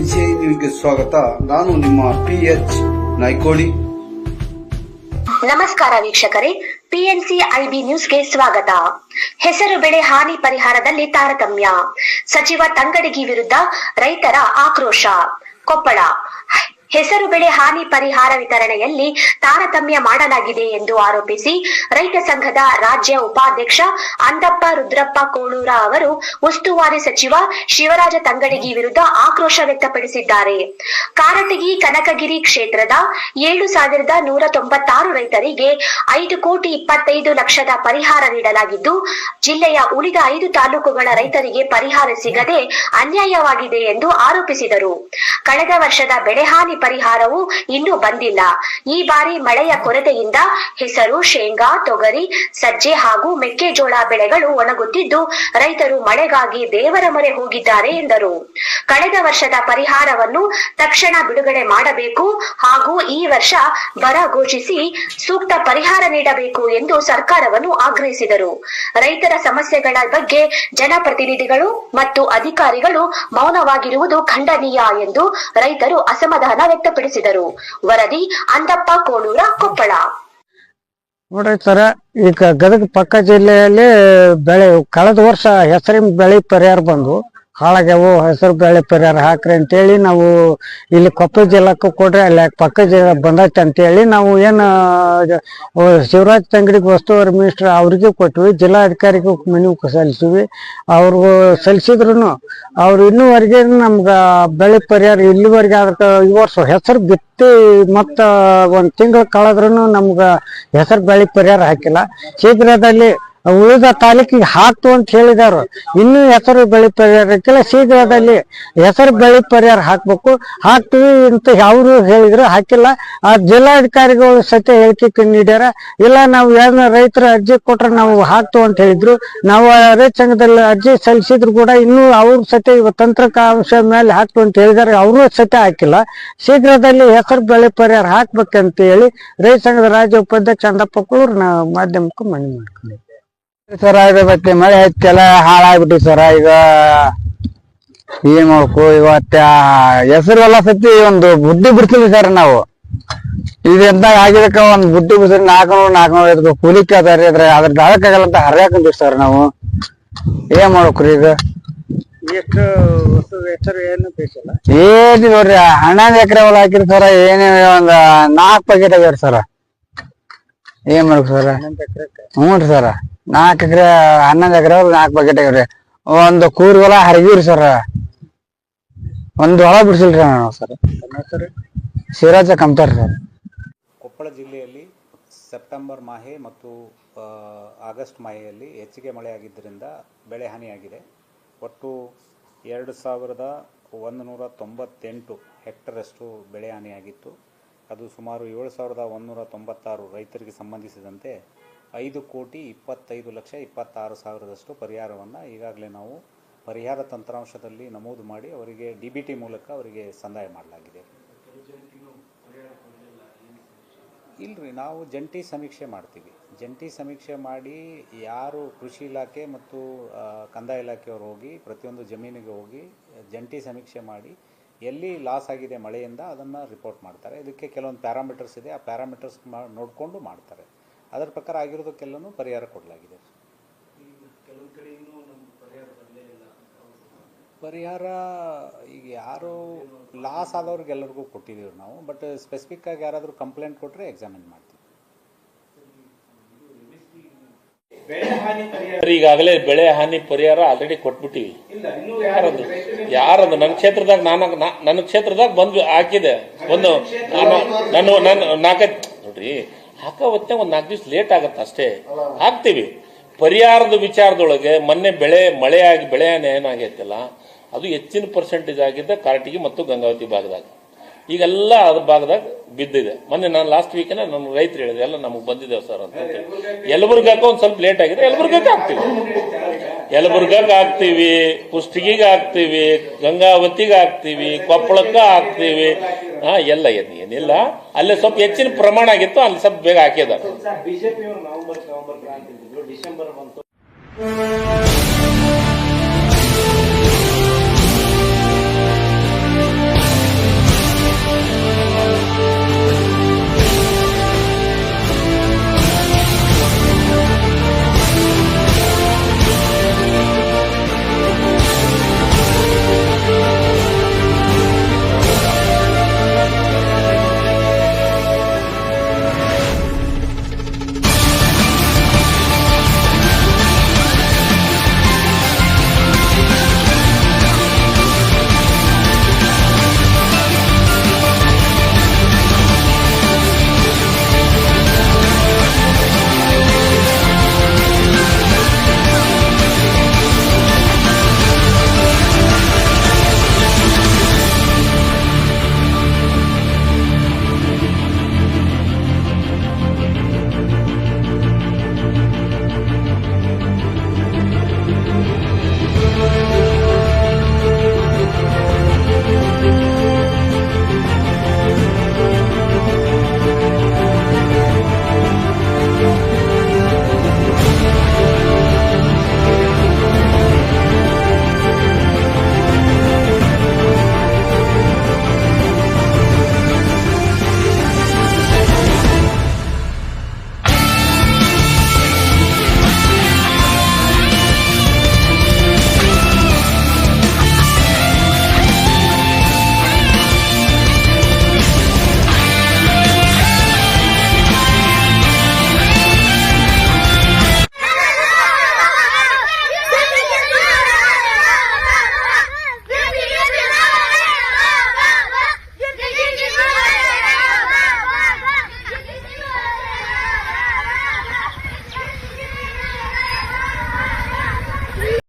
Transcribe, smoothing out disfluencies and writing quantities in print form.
PNC ನ್ಯೂಸ್ಗೆ ಸ್ವಾಗತ. ನಾನು ನಿಮ್ಮ PH ನಾಯ್ಕೋಳಿ. ನಮಸ್ಕಾರ ವೀಕ್ಷಕರೇ, PNC IB ನ್ಯೂಸ್ಗೆ ಸ್ವಾಗತ. ಹೆಸರು ಬೆಳೆ ಹಾನಿ ಪರಿಹಾರದಲ್ಲಿ ತಾರತಮ್ಯ, ಸಚಿವ ತಂಗಡಗಿ ವಿರುದ್ಧ ರೈತರ ಆಕ್ರೋಶ. ಕೊಪ್ಪಳ: ಹೆಸರು ಬೆಳೆ ಹಾನಿ ಪರಿಹಾರ ವಿತರಣೆಯಲ್ಲಿ ತಾರತಮ್ಯ ಮಾಡಲಾಗಿದೆ ಎಂದು ಆರೋಪಿಸಿ ರೈತ ಸಂಘದ ರಾಜ್ಯ ಉಪಾಧ್ಯಕ್ಷ ಅಂದಪ್ಪ ರುದ್ರಪ್ಪ ಕೋಳೂರ ಅವರು ಉಸ್ತುವಾರಿ ಸಚಿವ ಶಿವರಾಜ ತಂಗಡಗಿ ವಿರುದ್ಧ ಆಕ್ರೋಶ ವ್ಯಕ್ತಪಡಿಸಿದ್ದಾರೆ. ಕಾರಟಗಿ ಕನಕಗಿರಿ ಕ್ಷೇತ್ರದ 7,196 ರೈತರಿಗೆ 5,25,00,000 ಪರಿಹಾರ ನೀಡಲಾಗಿದ್ದು, ಜಿಲ್ಲೆಯ ಉಳಿದ 5 ತಾಲೂಕುಗಳ ರೈತರಿಗೆ ಪರಿಹಾರ ಸಿಗದೆ ಅನ್ಯಾಯವಾಗಿದೆ ಎಂದು ಆರೋಪಿಸಿದರು. ಕಳೆದ ವರ್ಷದ ಬೆಳೆಹಾನಿ ಪರಿಹಾರವು ಇನ್ನೂ ಬಂದಿಲ್ಲ. ಈ ಬಾರಿ ಮಳೆಯ ಕೊರತೆಯಿಂದ ಹೆಸರು, ಶೇಂಗಾ, ತೊಗರಿ, ಸಜ್ಜೆ ಹಾಗೂ ಮೆಕ್ಕೆಜೋಳ ಬೆಳೆಗಳು ಒಣಗುತ್ತಿದ್ದು, ರೈತರು ಮಳೆಗಾಗಿ ದೇವರ ಮೊರೆ ಹೋಗಿದ್ದಾರೆ ಎಂದರು. ಕಳೆದ ವರ್ಷದ ಪರಿಹಾರವನ್ನು ತಕ್ಷಣ ಬಿಡುಗಡೆ ಮಾಡಬೇಕು ಹಾಗೂ ಈ ವರ್ಷ ಬರ ಘೋಷಿಸಿ ಸೂಕ್ತ ಪರಿಹಾರ ನೀಡಬೇಕು ಎಂದು ಸರ್ಕಾರವನ್ನು ಆಗ್ರಹಿಸಿದರು. ರೈತರ ಸಮಸ್ಯೆಗಳ ಬಗ್ಗೆ ಜನಪ್ರತಿನಿಧಿಗಳು ಮತ್ತು ಅಧಿಕಾರಿಗಳು ಮೌನವಾಗಿರುವುದು ಖಂಡನೀಯ ಎಂದು ರೈತರು ಅಸಮಾಧಾನ ವ್ಯಕ್ತಪಡಿಸಿದರು. ವರದಿ ಅಂದಪ್ಪ ಕೋಳೂರ, ಕೊಪ್ಪಳ. ನೋಡ್ರಿ ಸರ, ಈಗ ಗದಗ ಪಕ್ಕ ಜಿಲ್ಲೆಯಲ್ಲಿ ಬೆಳೆ ಕಳೆದ ವರ್ಷ ಹೆಸರಿನ ಬೆಳೆ ಪರಿಹಾರ ಬಂದು ಹಾಳಾಗ್ಯಾವು. ಹೆಸರು ಬೆಳೆ ಪರಿಹಾರ ಹಾಕ್ರಿ ಅಂತೇಳಿ ನಾವು ಇಲ್ಲಿ ಕೊಪ್ಪಳ ಜಿಲ್ಲಾಕ್ಕೂ ಕೊಡ್ರಿ, ಅಲ್ಲಿ ಪಕ್ಕ ಜಿಲ್ಲೆ ಬಂದೈತೆ ಅಂತೇಳಿ ನಾವು ಏನು ಶಿವರಾಜ್ ತಂಗಡಿಗೆ ಉಸ್ತುವಾರಿ ಮಿನಿಸ್ಟರ್ ಅವ್ರಿಗೆ ಕೊಟ್ವಿ, ಜಿಲ್ಲಾಧಿಕಾರಿಗೂ ಮನವಿ ಸಲ್ಲಿಸಿವಿ. ಅವ್ರಿಗೂ ಸಲ್ಲಿಸಿದ್ರು ಅವ್ರು ಇನ್ನೂವರೆಗೆ ನಮ್ಗೆ ಬೆಳೆ ಪರಿಹಾರ ಇಲ್ಲಿವರೆಗೆ ಅದಕ್ಕೆ ಈ ವರ್ಷ ಹೆಸರು ಬಿತ್ತಿ ಮತ್ತು ಒಂದು ತಿಂಗಳು ಕಳೆದ್ರೂ ನಮ್ಗೆ ಹೆಸರು ಬೆಳೆ ಪರಿಹಾರ ಹಾಕಿಲ್ಲ. ಶೀಘ್ರದಲ್ಲಿ ಉಳಿದ ತಾಲೂಕಿಗೆ ಹಾಕ್ತು ಅಂತ ಹೇಳಿದಾರು, ಇನ್ನೂ ಹೆಸರು ಬೆಳೆ ಪರಿಹಾರ ಹಾಕಿಲ್ಲ. ಶೀಘ್ರದಲ್ಲಿ ಹೆಸರು ಬೆಳೆ ಪರಿಹಾರ ಹಾಕ್ಬೇಕು, ಹಾಕ್ತೀವಿ ಅಂತ ಅವರು ಹೇಳಿದ್ರು, ಹಾಕಿಲ್ಲ. ಆ ಜಿಲ್ಲಾಧಿಕಾರಿಗಳು ಸತ್ಯ ಹೇಳಿಕೆ ನೀಡ್ಯಾರ. ಇಲ್ಲ, ನಾವು ಯಾರನ್ನ ರೈತರ ಅರ್ಜಿ ಕೊಟ್ರೆ ನಾವು ಹಾಕ್ತು ಅಂತ ಹೇಳಿದ್ರು. ನಾವು ರೈತ ಸಂಘದಲ್ಲಿ ಅರ್ಜಿ ಸಲ್ಲಿಸಿದ್ರು ಕೂಡ ಇನ್ನೂ ಅವ್ರ ಸತ್ಯ ತಂತ್ರಿಕಾಂಶ ಮೇಲೆ ಹಾಕ್ತು ಅಂತ ಹೇಳಿದಾರೆ, ಅವರು ಸತ್ಯ ಹಾಕಿಲ್ಲ. ಶೀಘ್ರದಲ್ಲಿ ಹೆಸರು ಬೆಳೆ ಪರಿಹಾರ ಹಾಕ್ಬೇಕಂತ ಹೇಳಿ ರೈತ ಸಂಘದ ರಾಜ್ಯ ಉಪಾಧ್ಯಕ್ಷ ಅಂದಪ್ಪ ಕೋಳೂರು ಮಾಧ್ಯಮಕ್ಕೂ ಮನವಿ ಮಾಡ್ಕೊಂಡಿದ್ದೆ. ಸರ, ಇದು ಮತ್ತೆ ಮಳೆ ಹತ್ತೆಲ್ಲ ಹಾಳಾಗ್ಬಿಟ್ಟಿ ಸರ. ಈಗ ಏನ್ ಮಾಡ್ಬೇಕು, ಇವತ್ತ ಹೆಸರು ಎಲ್ಲ ಸತಿ ಒಂದು ಬುಡ್ಡಿ ಬಿಡ್ತೀವಿ ಸರ್ ನಾವು. ಇದು ಎಂದಾಗ ಆಗಿದಕ್ಕ ಒಂದ್ ಬುಡ್ಡಿ ಬಿಡ್ತೀವಿ 400 ಕೂಲಿ ಕೇಳ್ತಾರ್ರಿ. ಅದ್ರ ದಾಳಕ್ಕಾಗಲ್ಲ ಅಂತ ಹರಿಯಾಕಂತೀವಿ ಸರ್ ನಾವು. ಏನ್ ಮಾಡ್ಬೇಕ್ರಿ ಈಗ? ಎಷ್ಟು ಹೆಸರು ಏನು ಬೇಕಿಲ್ಲ, ಏನ್ ನೋಡ್ರಿ 11 ಎಕರೆ ಹೊಲ ಹಾಕಿರಿ ಸರ. ಏನೇ ಒಂದ್ 4 ಪ್ಯಾಕೆಟ್ ಆಗ್ಯಾರ ಸರ. ಏನ್ ಮಾಡ್ಬೇಕು ಸರ? ಹ್ಞೂ ರೀ ಸರ, 4 ಎಕರೆ 11 ಎಕರೆ 4 ಪ್ಯಾಕೆಟ್ ಆಗ್ಯಾವ್ರಿ. ಒಂದು ಕೂರಿ ಹೊಲ ಹರಿಗಿವ್ರಿ ಸರ, ಒಂದು ಹೊಲ ಬಿಡ್ಸಿಲ್ರಿ ನಾವು ಸರ್. ಶಿವರಾಜ ಕಮ್ತಾರ್ ಸರ್. ಕೊಪ್ಪಳ ಜಿಲ್ಲೆಯಲ್ಲಿ ಸೆಪ್ಟೆಂಬರ್ ಮಾಹೆ ಮತ್ತು ಆಗಸ್ಟ್ ಮಾಹೆಯಲ್ಲಿ ಹೆಚ್ಚಿಗೆ ಮಳೆಯಾಗಿದ್ದರಿಂದ ಬೆಳೆ ಹಾನಿಯಾಗಿದೆ. ಒಟ್ಟು 2,198 ಹೆಕ್ಟರಷ್ಟು ಬೆಳೆ ಹಾನಿಯಾಗಿತ್ತು. ಅದು ಸುಮಾರು 7,196 ರೈತರಿಗೆ ಸಂಬಂಧಿಸಿದಂತೆ 5,25,26,000 ಪರಿಹಾರವನ್ನು ಈಗಾಗಲೇ ನಾವು ಪರಿಹಾರ ತಂತ್ರಾಂಶದಲ್ಲಿ ನಮೂದು ಮಾಡಿ ಅವರಿಗೆ DBT ಮೂಲಕ ಅವರಿಗೆ ಸಂದಾಯ ಮಾಡಲಾಗಿದೆ. ಇಲ್ಲರಿ, ನಾವು ಜಂಟಿ ಸಮೀಕ್ಷೆ ಮಾಡ್ತೀವಿ. ಜಂಟಿ ಸಮೀಕ್ಷೆ ಮಾಡಿ ಯಾರು ಕೃಷಿ ಇಲಾಖೆ ಮತ್ತು ಕಂದಾಯ ಇಲಾಖೆಯವರು ಹೋಗಿ ಪ್ರತಿಯೊಂದು ಜಮೀನಿಗೆ ಹೋಗಿ ಜಂಟಿ ಸಮೀಕ್ಷೆ ಮಾಡಿ ಎಲ್ಲಿ ಲಾಸ್ ಆಗಿದೆ ಮಳೆಯಿಂದ ಅದನ್ನು ರಿಪೋರ್ಟ್ ಮಾಡ್ತಾರೆ. ಇದಕ್ಕೆ ಕೆಲವೊಂದು ಪ್ಯಾರಾಮೀಟರ್ಸ್ ಇದೆ, ಆ ಪ್ಯಾರಾಮೀಟರ್ಸ್ ನೋಡಿಕೊಂಡು ಮಾಡ್ತಾರೆ. ಅದರ ಪ್ರಕಾರ ಆಗಿರೋದಕ್ಕೆಲ್ಲನೂ ಪರಿಹಾರ ಕೊಡಲಾಗಿದೆ. ಪರಿಹಾರ ಈಗ ಯಾರು ಲಾಸ್ ಆದವ್ರಿಗೆಲ್ಲರಿಗೂ ಕೊಟ್ಟಿದ್ದೀವಿ ನಾವು, ಬಟ್ ಸ್ಪೆಸಿಫಿಕ್ ಆಗಿ ಯಾರಾದರೂ ಕಂಪ್ಲೇಂಟ್ ಕೊಟ್ಟರೆ ಎಕ್ಸಾಮಿನ್ ಮಾಡ್ತೀವಿ. ಈಗಾಗಲೇ ಬೆಳೆ ಹಾನಿ ಪರಿಹಾರ ಆಲ್ರೆಡಿ ಕೊಟ್ಬಿಟ್ಟಿವಿ. ಯಾರಂದು ನನ್ನ ಕ್ಷೇತ್ರದಾಗ ನನ್ನ ಕ್ಷೇತ್ರದಾಗ ಬಂದು ಹಾಕಿದೆ. ಒಂದು ನಾನು 4 ನೋಡ್ರಿ, ಹಾಕೋ ಹೊತ್ತೆ ಒಂದು 4 ದಿವಸ ಲೇಟ್ ಆಗತ್ತೆ ಅಷ್ಟೇ, ಹಾಕ್ತಿವಿ. ಪರಿಹಾರದ ವಿಚಾರದೊಳಗೆ ಮೊನ್ನೆ ಮಳೆಯಾಗಿ ಬೆಳೆ ಹಾನಿ ಏನಾಗೈತಲ್ಲ, ಅದು ಹೆಚ್ಚಿನ ಪರ್ಸೆಂಟೇಜ್ ಆಗಿದ್ದ ಕಾರಟಗಿ ಮತ್ತು ಗಂಗಾವತಿ ಭಾಗದಾಗ. ಈಗೆಲ್ಲ ಅದ್ರ ಭಾಗದಾಗ ಬಿದ್ದಿದೆ. ಮೊನ್ನೆ ನಾನು ಲಾಸ್ಟ್ ವೀಕ್ನ ನಮ್ಮ ರೈತರು ಹೇಳಿದೆ, ಎಲ್ಲ ನಮಗೆ ಬಂದಿದ್ದೇವೆ ಸರ್ ಅಂತ. ಯಲಬುರ್ಗಕ್ಕೆ ಒಂದು ಸ್ವಲ್ಪ ಲೇಟ್ ಆಗಿದೆ, ಯಲಬುರ್ಗಕ್ಕೆ ಹಾಕ್ತೀವಿ. ಯಲಬುರ್ಗಕ್ಕೆ ಹಾಕ್ತೀವಿ, ಕುಷ್ಟಗಿಗೆ ಹಾಕ್ತೀವಿ, ಗಂಗಾವತಿಗೆ ಹಾಕ್ತೀವಿ, ಕೊಪ್ಪಳಕ್ಕೆ ಹಾಕ್ತೀವಿ. ಎಲ್ಲ ಏನಿಲ್ಲ, ಅಲ್ಲೇ ಸ್ವಲ್ಪ ಹೆಚ್ಚಿನ ಪ್ರಮಾಣ ಆಗಿತ್ತು, ಅಲ್ಲಿ ಸ್ವಲ್ಪ ಬೇಗ ಹಾಕಿದ್ದಾರೆ.